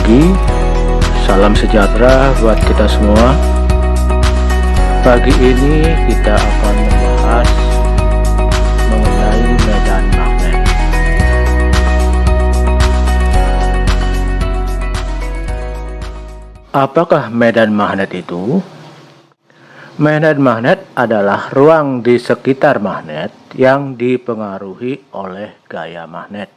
pagi, salam sejahtera buat kita semua. Pagi ini kita akan membahas mengenai medan magnet. Apakah medan magnet itu? Medan magnet adalah ruang di sekitar magnet yang dipengaruhi oleh gaya magnet.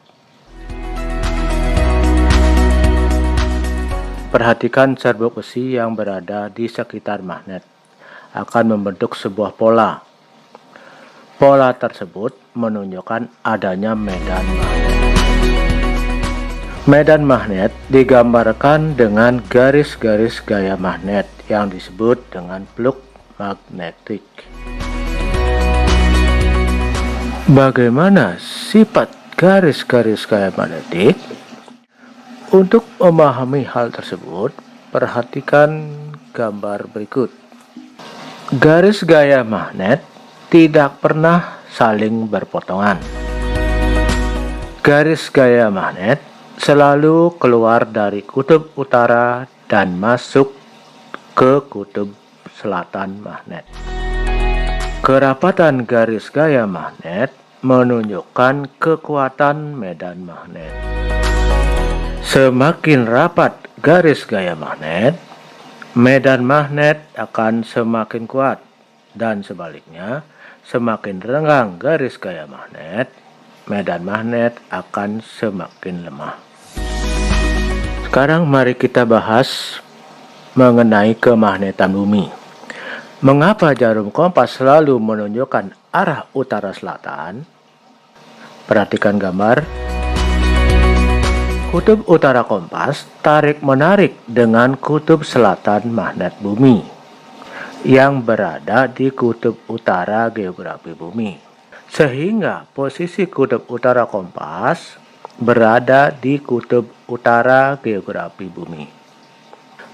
Perhatikan serbuk besi yang berada di sekitar magnet akan membentuk sebuah pola. Pola tersebut menunjukkan adanya medan magnet. Medan magnet digambarkan dengan garis-garis gaya magnet yang disebut dengan flux magnetik. Bagaimana sifat garis-garis gaya magnetik? Untuk memahami hal tersebut, perhatikan gambar berikut. Garis gaya magnet tidak pernah saling berpotongan. Garis gaya magnet selalu keluar dari kutub utara dan masuk ke kutub selatan magnet. Kerapatan garis gaya magnet menunjukkan kekuatan medan magnet. Semakin rapat garis gaya magnet, medan magnet akan semakin kuat, dan sebaliknya, semakin renggang garis gaya magnet, medan magnet akan semakin lemah. Sekarang mari kita bahas mengenai kemagnetan bumi. Mengapa jarum kompas selalu menunjukkan arah utara selatan? Perhatikan gambar. Kutub utara kompas tarik-menarik dengan kutub selatan magnet bumi yang berada di kutub utara geografi bumi. Sehingga posisi kutub utara kompas berada di kutub utara geografi bumi.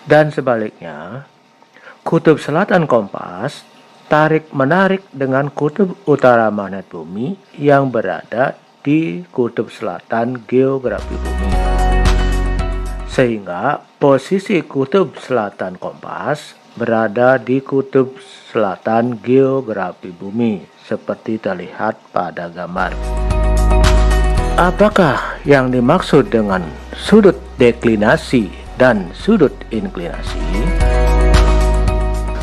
Dan sebaliknya, kutub selatan kompas tarik-menarik dengan kutub utara magnet bumi yang berada di kutub selatan geografi bumi. Sehingga posisi kutub selatan kompas berada di kutub selatan geografi bumi seperti terlihat pada gambar. Apakah yang dimaksud dengan sudut deklinasi dan sudut inklinasi?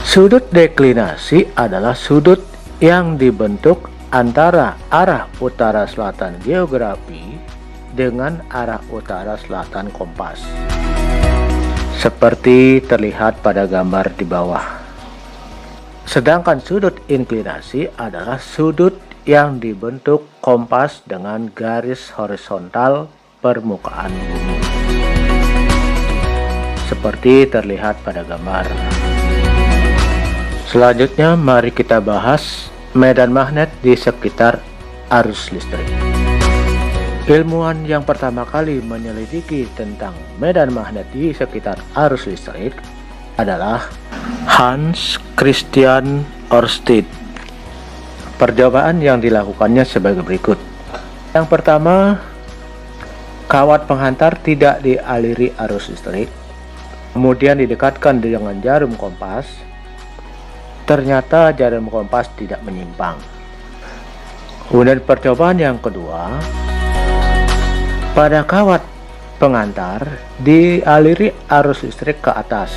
Sudut deklinasi adalah sudut yang dibentuk antara arah utara selatan geografi dengan arah utara selatan kompas, seperti terlihat pada gambar di bawah. Sedangkan sudut inklinasi adalah sudut yang dibentuk kompas dengan garis horizontal permukaan bumi, seperti terlihat pada gambar. Selanjutnya mari kita bahas medan magnet di sekitar arus listrik. Ilmuwan yang pertama kali menyelidiki tentang medan magnet di sekitar arus listrik adalah Hans Christian Ørsted. Percobaan yang dilakukannya sebagai berikut. Yang pertama, kawat penghantar tidak dialiri arus listrik, kemudian didekatkan dengan jarum kompas. Ternyata jarum kompas tidak menyimpang. Kemudian percobaan yang kedua, pada kawat pengantar dialiri arus listrik ke atas,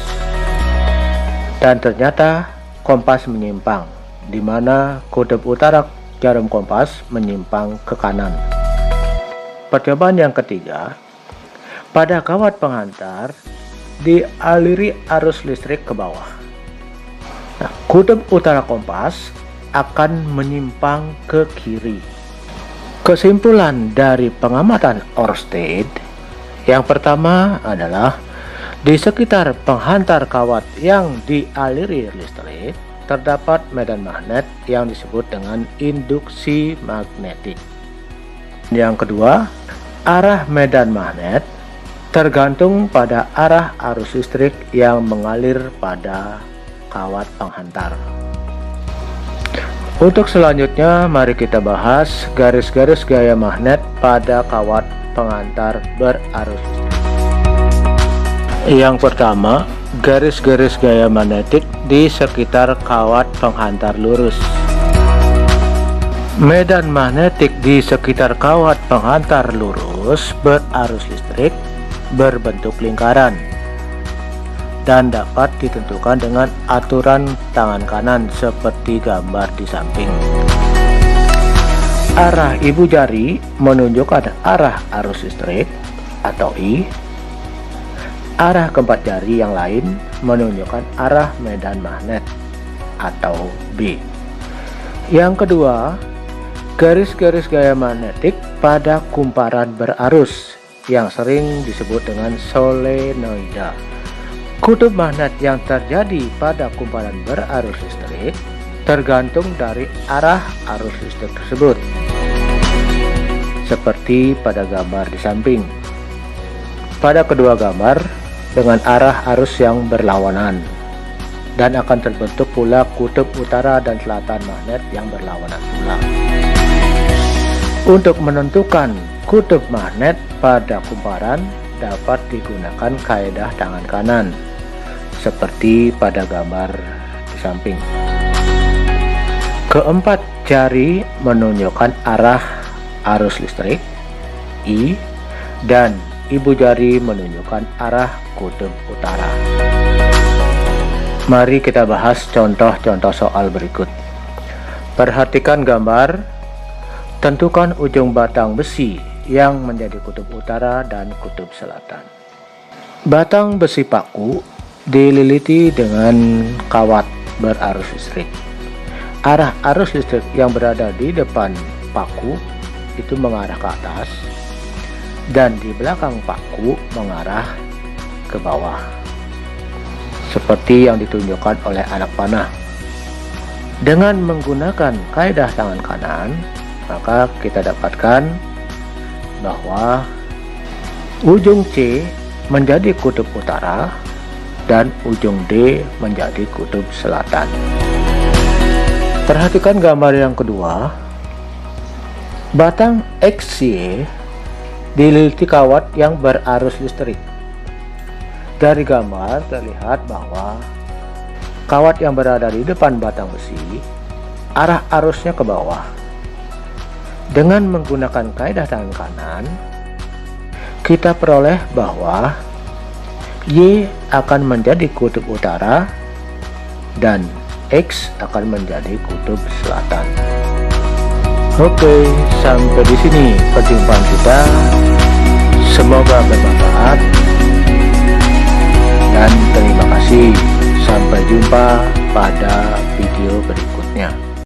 dan ternyata kompas menyimpang, di mana kutub utara jarum kompas menyimpang ke kanan. Percobaan yang ketiga, pada kawat pengantar dialiri arus listrik ke bawah. Nah, kutub utara kompas akan menyimpang ke kiri. Kesimpulan dari pengamatan Ørsted yang pertama adalah di sekitar penghantar kawat yang dialiri listrik terdapat medan magnet yang disebut dengan induksi magnetik. Yang kedua, arah medan magnet tergantung pada arah arus listrik yang mengalir pada kawat penghantar. Untuk selanjutnya, mari kita bahas garis-garis gaya magnet pada kawat pengantar berarus listrik. Yang pertama, garis-garis gaya magnetik di sekitar kawat penghantar lurus. Medan magnetik di sekitar kawat penghantar lurus berarus listrik berbentuk lingkaran dan dapat ditentukan dengan aturan tangan kanan seperti gambar di samping. Arah ibu jari menunjukkan arah arus listrik atau I. Arah keempat jari yang lain menunjukkan arah medan magnet atau B. Yang kedua, garis-garis gaya magnetik pada kumparan berarus yang sering disebut dengan solenoida. Kutub magnet yang terjadi pada kumparan berarus listrik tergantung dari arah arus listrik tersebut, seperti pada gambar di samping. Pada kedua gambar dengan arah arus yang berlawanan, dan akan terbentuk pula kutub utara dan selatan magnet yang berlawanan pula. Untuk menentukan kutub magnet pada kumparan dapat digunakan kaidah tangan kanan seperti pada gambar di samping. Keempat jari menunjukkan arah arus listrik I, dan ibu jari menunjukkan arah kutub utara. Mari kita bahas contoh-contoh soal berikut. Perhatikan gambar. Tentukan ujung batang besi yang menjadi kutub utara dan kutub selatan. Batang besi paku dililiti dengan kawat berarus listrik. Arah arus listrik yang berada di depan paku itu mengarah ke atas, dan di belakang paku mengarah ke bawah, seperti yang ditunjukkan oleh anak panah. Dengan menggunakan kaidah tangan kanan, maka kita dapatkan bahwa ujung C menjadi kutub utara dan ujung D menjadi kutub selatan. Perhatikan gambar yang kedua. Batang XY dililiti kawat yang berarus listrik. Dari gambar terlihat bahwa kawat yang berada di depan batang besi, arah arusnya ke bawah. Dengan menggunakan kaidah tangan kanan, kita peroleh bahwa Y akan menjadi kutub utara dan X akan menjadi kutub selatan. Oke, sampai di sini perjumpaan kita. Semoga bermanfaat dan terima kasih. Sampai jumpa pada video berikutnya.